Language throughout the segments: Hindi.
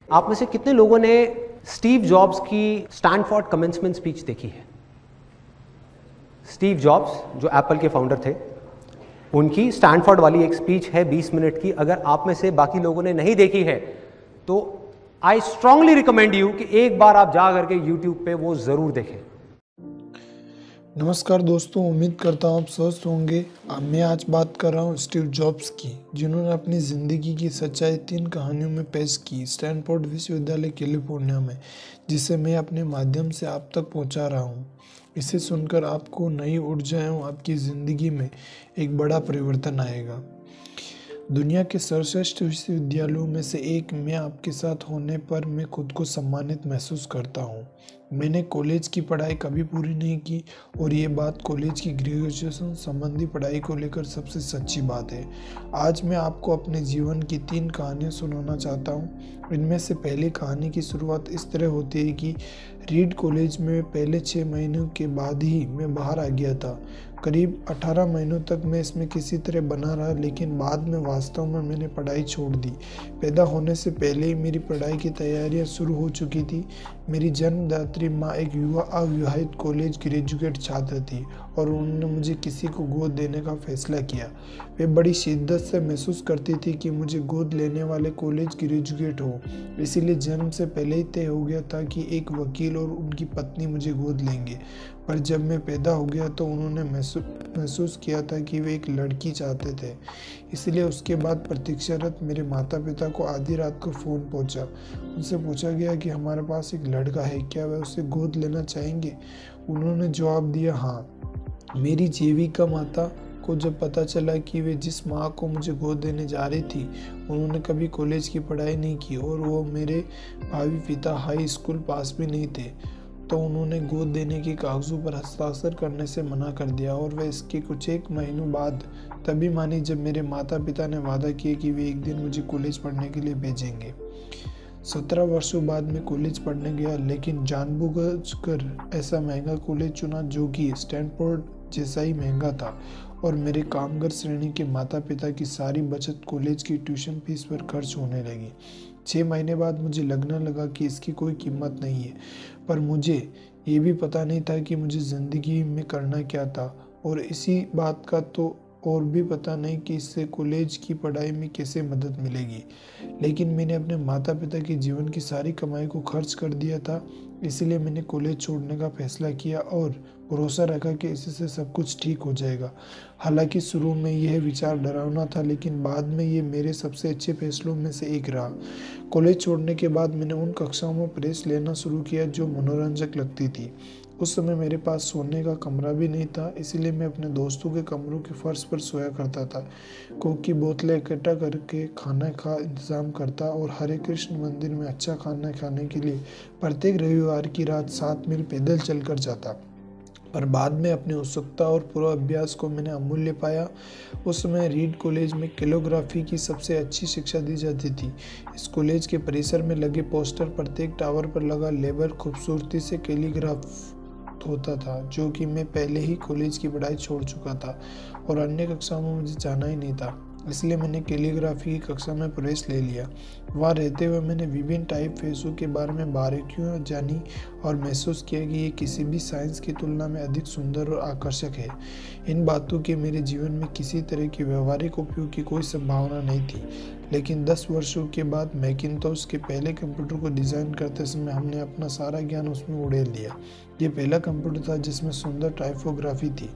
आप में से कितने लोगों ने स्टीव जॉब्स की स्टैनफोर्ड कमेंसमेंट स्पीच देखी है? स्टीव जॉब्स जो एप्पल के फाउंडर थे, उनकी स्टैनफोर्ड वाली एक स्पीच है 20 मिनट की। अगर आप में से बाकी लोगों ने नहीं देखी है तो आई स्ट्रांगली रिकमेंड यू कि एक बार आप जा करके यूट्यूब पे वो ज़रूर देखें। नमस्कार दोस्तों, उम्मीद करता हूँ आप स्वस्थ होंगे। मैं आज बात कर रहा हूँ स्टीव जॉब्स की, जिन्होंने अपनी ज़िंदगी की सच्चाई 3 कहानियों में पेश की स्टैनफोर्ड विश्वविद्यालय कैलिफोर्निया में, जिसे मैं अपने माध्यम से आप तक पहुँचा रहा हूँ। इसे सुनकर आपको नई ऊर्जा एवं आपकी ज़िंदगी में एक बड़ा परिवर्तन आएगा। दुनिया के सर्वश्रेष्ठ विश्वविद्यालयों में से एक में आपके साथ होने पर मैं खुद को सम्मानित महसूस करता हूँ। मैंने कॉलेज की पढ़ाई कभी पूरी नहीं की और ये बात कॉलेज की ग्रेजुएशन संबंधी पढ़ाई को लेकर सबसे सच्ची बात है। आज मैं आपको अपने जीवन की 3 कहानियाँ सुनाना चाहता हूँ। इनमें से पहली कहानी की शुरुआत इस तरह होती है कि रीड कॉलेज में पहले 6 महीनों के बाद ही मैं बाहर आ गया था। करीब 18 महीनों तक मैं इसमें किसी तरह बना रहा, लेकिन बाद में वास्तव में मैंने पढ़ाई छोड़ दी। पैदा होने से पहले ही मेरी पढ़ाई की तैयारियां शुरू हो चुकी थी। मेरी जन्मदात्री माँ एक युवा अविवाहित कॉलेज ग्रेजुएट छात्र थी और उन्होंने मुझे किसी को गोद देने का फैसला किया। वे बड़ी शिद्दत से महसूस करती थी कि मुझे गोद लेने वाले कॉलेज ग्रेजुएट हो, इसीलिए जन्म से पहले ही तय हो गया था कि एक वकील और उनकी पत्नी मुझे गोद लेंगे। पर जब मैं पैदा हो गया तो उन्होंने महसूस किया था कि वे एक लड़की चाहते थे। इसलिए उसके बाद प्रतीक्षारत मेरे माता पिता को आधी रात को फ़ोन पहुंचा। उनसे पूछा गया कि हमारे पास एक लड़का है, क्या वे उसे गोद लेना चाहेंगे? उन्होंने जवाब दिया हाँ। मेरी जीविका माता को जब पता चला कि वे जिस माँ को मुझे गोद देने जा रही थी, उन्होंने कभी कॉलेज की पढ़ाई नहीं की और वो मेरे भावी पिता हाई स्कूल पास भी नहीं थे, तो उन्होंने गोद देने के कागजों पर हस्ताक्षर करने से मना कर दिया। और वह इसके कुछ एक महीनों बाद तभी मानी जब मेरे माता पिता ने वादा किया कि वे एक दिन मुझे कॉलेज पढ़ने के लिए भेजेंगे। 17 वर्षों बाद मैं कॉलेज पढ़ने गया, लेकिन जानबूझकर ऐसा महंगा कॉलेज चुना जो कि स्टैनफोर्ड जैसा ही महंगा था, और मेरे कामगर श्रेणी के माता पिता की सारी बचत कॉलेज की ट्यूशन फीस पर खर्च होने लगी। 6 महीने बाद मुझे लगने लगा कि इसकी कोई कीमत नहीं है, पर मुझे ये भी पता नहीं था कि मुझे ज़िंदगी में करना क्या था, और इसी बात का तो और भी पता नहीं कि इससे कॉलेज की पढ़ाई में कैसे मदद मिलेगी। लेकिन मैंने अपने माता पिता की जीवन की सारी कमाई को खर्च कर दिया था, इसलिए मैंने कॉलेज छोड़ने का फैसला किया और भरोसा रखा कि इससे सब कुछ ठीक हो जाएगा। हालांकि शुरू में यह विचार डरावना था, लेकिन बाद में ये मेरे सबसे अच्छे फैसलों में से एक रहा। कॉलेज छोड़ने के बाद मैंने उन कक्षाओं में प्रेस लेना शुरू किया जो मनोरंजक लगती थी। उस समय मेरे पास सोने का कमरा भी नहीं था, इसीलिए मैं अपने दोस्तों के कमरों के फर्श पर सोया करता था, कोक की बोतलें इकट्ठा करके खाना का इंतज़ाम करता और हरे कृष्ण मंदिर में अच्छा खाना खाने के लिए प्रत्येक रविवार की रात 7 मील पैदल चलकर जाता। पर बाद में अपनी उत्सुकता और पूर्वाभ्यास को मैंने अमूल्य पाया। उस समय रीड कॉलेज में कैलिग्राफी की सबसे अच्छी शिक्षा दी जाती थी। इस कॉलेज के परिसर में लगे पोस्टर, प्रत्येक टावर पर लगा लेबल खूबसूरती से कैलीग्राफ होता था, जो कि मैं पहले ही कॉलेज की पढ़ाई छोड़ चुका था और अन्य कक्षाओं में मुझे जाना ही नहीं था। इसलिए मैंने कैलीग्राफी की कक्षा में प्रवेश ले लिया। वहाँ रहते हुए मैंने विभिन्न टाइप फेसों के बारे में बारीकियों जानी और महसूस किया कि ये किसी भी साइंस की तुलना में अधिक सुंदर और आकर्षक है। इन बातों के मेरे जीवन में किसी तरह के व्यवहारिक उपयोग की कोई संभावना नहीं थी, लेकिन 10 वर्षों के बाद मैकिन्टोश के पहले कंप्यूटर को डिज़ाइन करते समय हमने अपना सारा ज्ञान उसमें उड़ेल दिया। ये पहला कंप्यूटर था जिसमें सुंदर टाइपोग्राफी थी।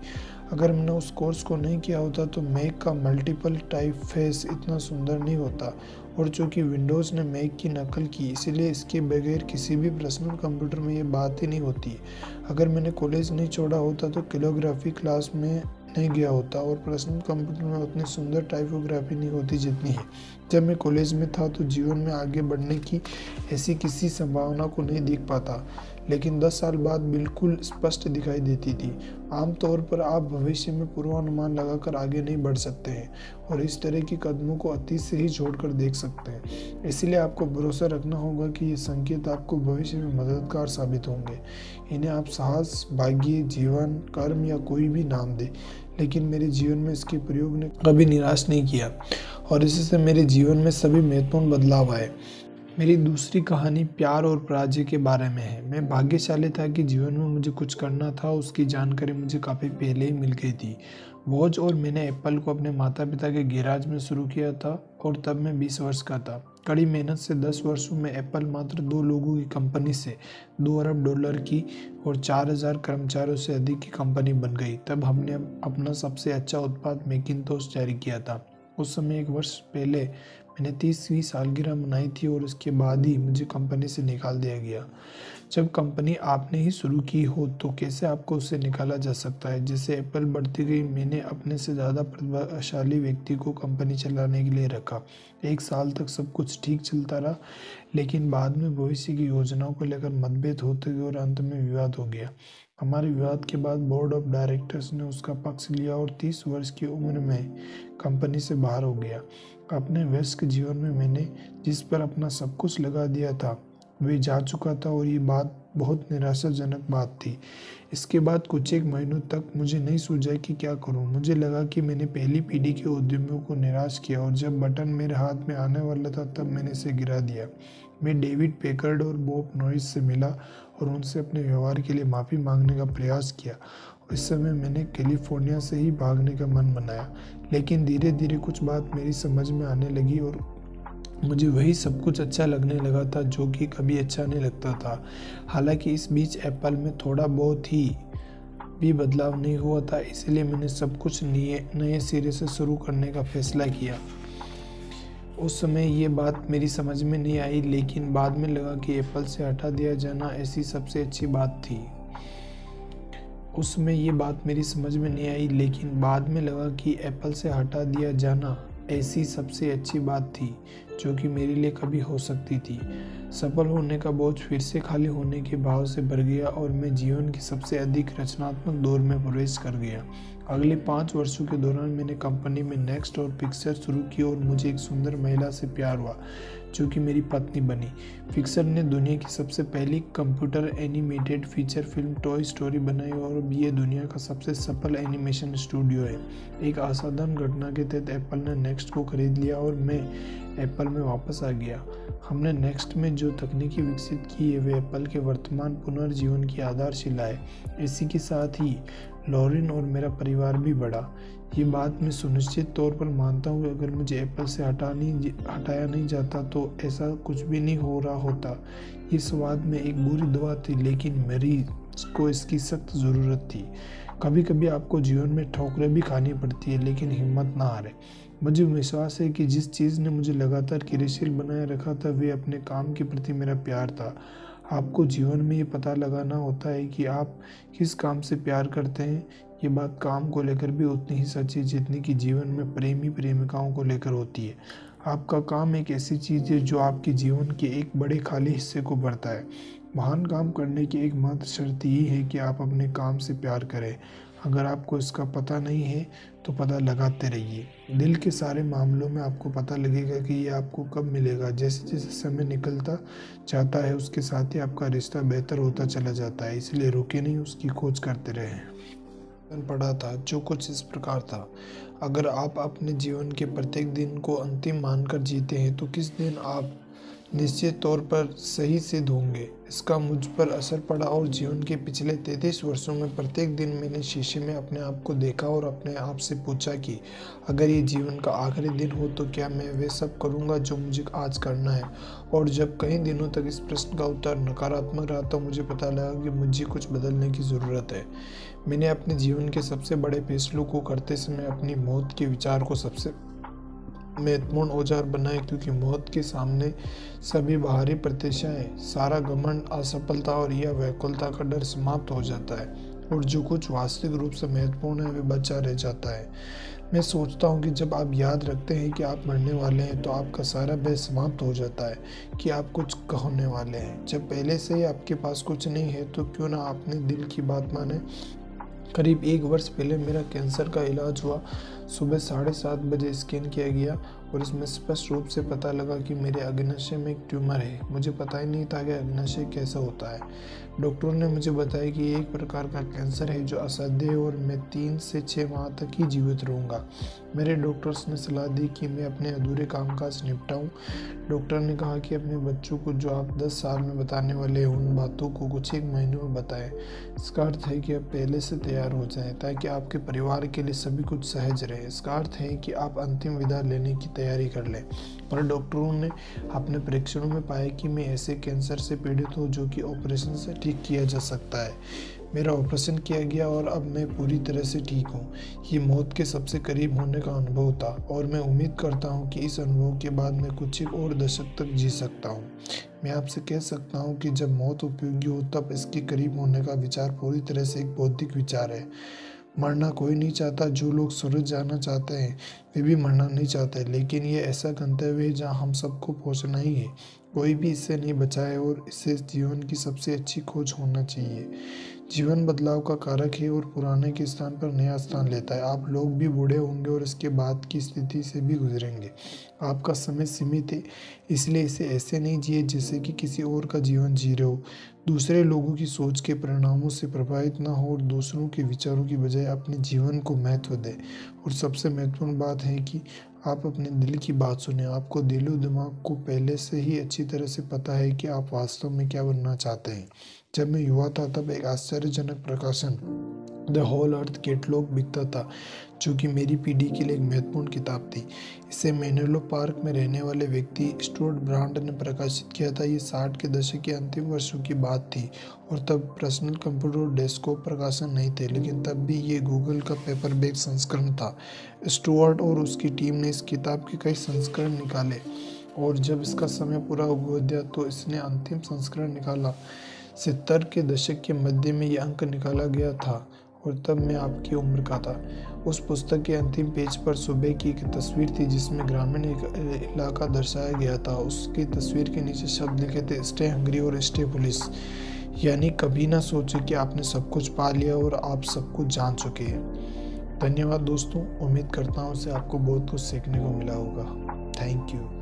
अगर मैंने उस कोर्स को नहीं किया होता तो मैक का मल्टीपल टाइपफेस इतना सुंदर नहीं होता, और चूंकि विंडोज़ ने मैक की नकल की, इसीलिए इसके बगैर किसी भी पर्सनल कंप्यूटर में ये बात ही नहीं होती। अगर मैंने कॉलेज नहीं छोड़ा होता तो कैलिग्राफी क्लास में नहीं गया होता और पर्सनल कंप्यूटर में उतनी सुंदर टाइपोग्राफी नहीं होती जितनी है। जब मैं कॉलेज में था तो जीवन में आगे बढ़ने की ऐसी किसी संभावना को नहीं देख पाता, लेकिन 10 साल बाद बिल्कुल स्पष्ट दिखाई देती थी। आमतौर पर आप भविष्य में पूर्वानुमान लगाकर आगे नहीं बढ़ सकते हैं और इस तरह के कदमों को अतीत से ही जोड़कर देख सकते हैं। इसलिए आपको भरोसा रखना होगा कि ये संकेत आपको भविष्य में मददगार साबित होंगे। इन्हें आप साहस, भाग्य, जीवन, कर्म या कोई भी नाम दें, लेकिन मेरे जीवन में इसके प्रयोग ने कभी निराश नहीं किया और इससे मेरे जीवन में सभी महत्वपूर्ण बदलाव आए। मेरी दूसरी कहानी प्यार और पराजय के बारे में है। मैं भाग्यशाली था कि जीवन में मुझे कुछ करना था, उसकी जानकारी मुझे काफ़ी पहले ही मिल गई थी। वॉच और मैंने एप्पल को अपने माता पिता के गैराज में शुरू किया था और तब मैं 20 वर्ष का था। कड़ी मेहनत से 10 वर्षों में एप्पल मात्र 2 लोगों की कंपनी से $2 अरब की और 4000 कर्मचारियों से अधिक की कंपनी बन गई। तब हमने अपना सबसे अच्छा उत्पाद मैकिंतोश जारी किया था। उस समय 1 वर्ष पहले मैंने 30वीं सालगिरह मनाई थी और उसके बाद ही मुझे कंपनी से निकाल दिया गया। जब कंपनी आपने ही शुरू की हो तो कैसे आपको उससे निकाला जा सकता है। जैसे एप्पल बढ़ती गई, मैंने अपने से ज़्यादा प्रतिभाशाली व्यक्ति को कंपनी चलाने के लिए रखा। 1 साल तक सब कुछ ठीक चलता रहा, लेकिन बाद में भविष्य की योजनाओं को लेकर मतभेद होते गए और अंत में विवाद हो गया। हमारे विवाद के बाद बोर्ड ऑफ डायरेक्टर्स ने उसका पक्ष लिया और 30 वर्ष की उम्र में कंपनी से बाहर हो गया। अपने व्यस्क जीवन में मैंने जिस पर अपना सब कुछ लगा दिया था वे जा चुका था और ये बात बहुत निराशाजनक बात थी। इसके बाद कुछ 1 महीनों तक मुझे नहीं सूझा कि क्या करूं। मुझे लगा कि मैंने पहली पीढ़ी के उद्यमियों को निराश किया और जब बटन मेरे हाथ में आने वाला था तब मैंने इसे गिरा दिया। मैं डेविड पैकर्ड और बॉब नॉइस से मिला और उनसे अपने व्यवहार के लिए माफ़ी मांगने का प्रयास किया। इस समय मैंने कैलिफोर्निया से ही भागने का मन बनाया, लेकिन धीरे धीरे कुछ बात मेरी समझ में आने लगी और मुझे वही सब कुछ अच्छा लगने लगा था जो कि कभी अच्छा नहीं लगता था। हालांकि इस बीच एप्पल में थोड़ा बहुत ही भी बदलाव नहीं हुआ था, इसलिए मैंने सब कुछ नए सिरे से शुरू करने का फैसला किया। उस समय ये बात मेरी समझ में नहीं आई, लेकिन बाद में लगा कि एप्पल से हटा दिया जाना ऐसी सबसे अच्छी बात थी। उस समय ये बात मेरी समझ में नहीं आई, लेकिन बाद में लगा कि एप्पल से हटा दिया जाना ऐसी सबसे अच्छी बात थी जो कि मेरे लिए कभी हो सकती थी। सफल होने का बोझ फिर से खाली होने के भाव से भर गया और मैं जीवन के सबसे अधिक रचनात्मक दौर में प्रवेश कर गया। अगले 5 वर्षों के दौरान मैंने कंपनी में नेक्स्ट और पिक्चर शुरू की और मुझे एक सुंदर महिला से प्यार हुआ जो कि मेरी पत्नी बनी। पिक्चर ने दुनिया की सबसे पहली computer animated feature film toy story बनाई और अब ये दुनिया का सबसे सफल एनिमेशन स्टूडियो है। एक असाधारण घटना के तहत एप्पल ने नेक्स्ट को खरीद लिया और मैं एप्पल में वापस आ गया। हमने नेक्स्ट में जो तकनीकी विकसित की है वे एप्पल के वर्तमान पुनर्जीवन की आधारशिला है। इसी के साथ ही लॉरेन और मेरा परिवार भी बढ़ा। ये बात मैं सुनिश्चित तौर पर मानता हूँ कि अगर मुझे एप्पल से हटाया नहीं जाता तो ऐसा कुछ भी नहीं हो रहा होता। ये स्वाद में एक बुरी दवा थी, लेकिन मरीज को इसकी सख्त ज़रूरत थी। कभी कभी आपको जीवन में ठोकरें भी खानी पड़ती है, लेकिन हिम्मत ना हारे। मुझे विश्वास है कि जिस चीज़ ने मुझे लगातार क्रियाशील बनाए रखा था वे अपने काम के प्रति मेरा प्यार था। आपको जीवन में ये पता लगाना होता है कि आप किस काम से प्यार करते हैं। ये बात काम को लेकर भी उतनी ही सच है जितनी कि जीवन में प्रेमी प्रेमिकाओं को लेकर होती है। आपका काम एक ऐसी चीज़ है जो आपके जीवन के एक बड़े खाली हिस्से को भरता है। महान काम करने की एकमात्र शर्त यही है कि आप अपने काम से प्यार करें। अगर आपको इसका पता नहीं है तो पता लगाते रहिए। दिल के सारे मामलों में आपको पता लगेगा कि ये आपको कब मिलेगा। जैसे जैसे समय निकलता जाता है उसके साथ ही आपका रिश्ता बेहतर होता चला जाता है, इसलिए रुके नहीं, उसकी खोज करते रहें। पढ़ा था जो कुछ इस प्रकार था, अगर आप अपने जीवन के प्रत्येक दिन को अंतिम मानकर जीते हैं तो किस दिन आप निश्चित तौर पर सही सिद्ध होंगे। इसका मुझ पर असर पड़ा और जीवन के पिछले 33 वर्षों में प्रत्येक दिन मैंने शीशे में अपने आप को देखा और अपने आप से पूछा कि अगर ये जीवन का आखिरी दिन हो तो क्या मैं वे सब करूँगा जो मुझे आज करना है। और जब कई दिनों तक इस प्रश्न का उत्तर नकारात्मक रहा तो मुझे पता लगा कि मुझे कुछ बदलने की ज़रूरत है। मैंने अपने जीवन के सबसे बड़े फैसलों को करते समय अपनी मौत के विचार को सबसे महत्वपूर्ण औजार बनाए, क्योंकि मौत के सामने सभी बाहरी प्रत्याशाएं, सारा घमंड, असफलता और यह व्याकुलता का डर समाप्त हो जाता है और जो कुछ वास्तविक रूप से महत्वपूर्ण है वे बचा रह जाता है। मैं सोचता हूँ कि जब आप याद रखते हैं कि आप मरने वाले हैं तो आपका सारा भय समाप्त हो जाता है कि आप कुछ होने वाले हैं। जब पहले से ही आपके पास कुछ नहीं है तो क्यों ना अपने दिल की बात माने। करीब 1 वर्ष पहले मेरा कैंसर का इलाज हुआ। सुबह 7:30 बजे स्कैन किया गया और इसमें स्पष्ट रूप से पता लगा कि मेरे अग्नाशय में एक ट्यूमर है। मुझे पता ही नहीं था कि अग्नाशय कैसा होता है। डॉक्टरों ने मुझे बताया कि ये एक प्रकार का कैंसर है जो असाध्य है और मैं 3 से 6 माह तक ही जीवित रहूँगा। मेरे डॉक्टर्स ने सलाह दी कि मैं अपने अधूरे कामकाज निपटाऊं। डॉक्टर ने कहा कि अपने बच्चों को जो आप 10 साल में बताने वाले हैं उन बातों को कुछ एक महीनों में बताएं। इसका अर्थ है कि आप पहले से तैयार हो जाएं ताकि आपके परिवार के लिए सभी कुछ सहज रहे। इसका अर्थ है कि आप अंतिम विदा लेने की तैयारी कर लें। पर डॉक्टरों ने अपने परीक्षणों में पाया कि मैं ऐसे कैंसर से पीड़ित हूँ जो कि ऑपरेशन से ठीक किया जा सकता है। मेरा ऑपरेशन किया गया और अब मैं पूरी तरह से ठीक हूँ। ये मौत के सबसे करीब होने का अनुभव था और मैं उम्मीद करता हूँ कि इस अनुभव के बाद मैं कुछ एक और दशक तक जी सकता हूँ। मैं आपसे कह सकता हूँ कि जब मौत उपयोगी हो तब इसके करीब होने का विचार पूरी तरह से एक बौद्धिक विचार है। मरना कोई नहीं चाहता। जो लोग स्वर्ग जाना चाहते हैं वे भी मरना नहीं चाहते, लेकिन ये ऐसा गंतव्य है जहाँ हम सबको पहुँचना ही है। कोई भी इससे नहीं बचा है और इससे जीवन की सबसे अच्छी खोज होना चाहिए। जीवन बदलाव का कारक है और पुराने के स्थान पर नया स्थान लेता है। आप लोग भी बूढ़े होंगे और इसके बाद की स्थिति से भी गुजरेंगे। आपका समय सीमित है, इसलिए इसे ऐसे नहीं जिए जैसे कि किसी और का जीवन जी रहे हो। दूसरे लोगों की सोच के परिणामों से प्रभावित ना हो और दूसरों के विचारों की बजाय अपने जीवन को महत्व दें। और सबसे महत्वपूर्ण बात है कि आप अपने दिल की बात सुने। आपको दिलो दिमाग को पहले से ही अच्छी तरह से पता है कि आप वास्तव में क्या बनना चाहते हैं। जब मैं युवा था तब एक आश्चर्यजनक प्रकाशन द होल अर्थ कैटलॉग बिकता था, जो कि मेरी पीढ़ी के लिए एक महत्वपूर्ण किताब थी। इसे मेनेलो पार्क में रहने वाले व्यक्ति स्टुअर्ट ब्रांड ने प्रकाशित किया था। ये 60 के दशक के अंतिम वर्षों की बात थी और तब पर्सनल कंप्यूटर और डेस्कटॉप प्रकाशन नहीं थे, लेकिन तब भी ये गूगल का पेपरबैक संस्करण था। स्टुअर्ट और उसकी टीम ने इस किताब के कई संस्करण निकाले और जब इसका समय पूरा हो गया तो इसने अंतिम संस्करण निकाला। 70 के दशक के मध्य में ये अंक निकाला गया था और तब मैं आपकी उम्र का था। उस पुस्तक के अंतिम पेज पर सुबह की एक तस्वीर थी जिसमें ग्रामीण इलाका दर्शाया गया था। उसकी तस्वीर के नीचे शब्द लिखे थे, स्टे हंग्री और स्टे पुलिस, यानी कभी ना सोचे कि आपने सब कुछ पा लिया और आप सब कुछ जान चुके हैं। धन्यवाद दोस्तों, उम्मीद करता हूँ इससे आपको बहुत कुछ सीखने को मिला होगा। Thank you.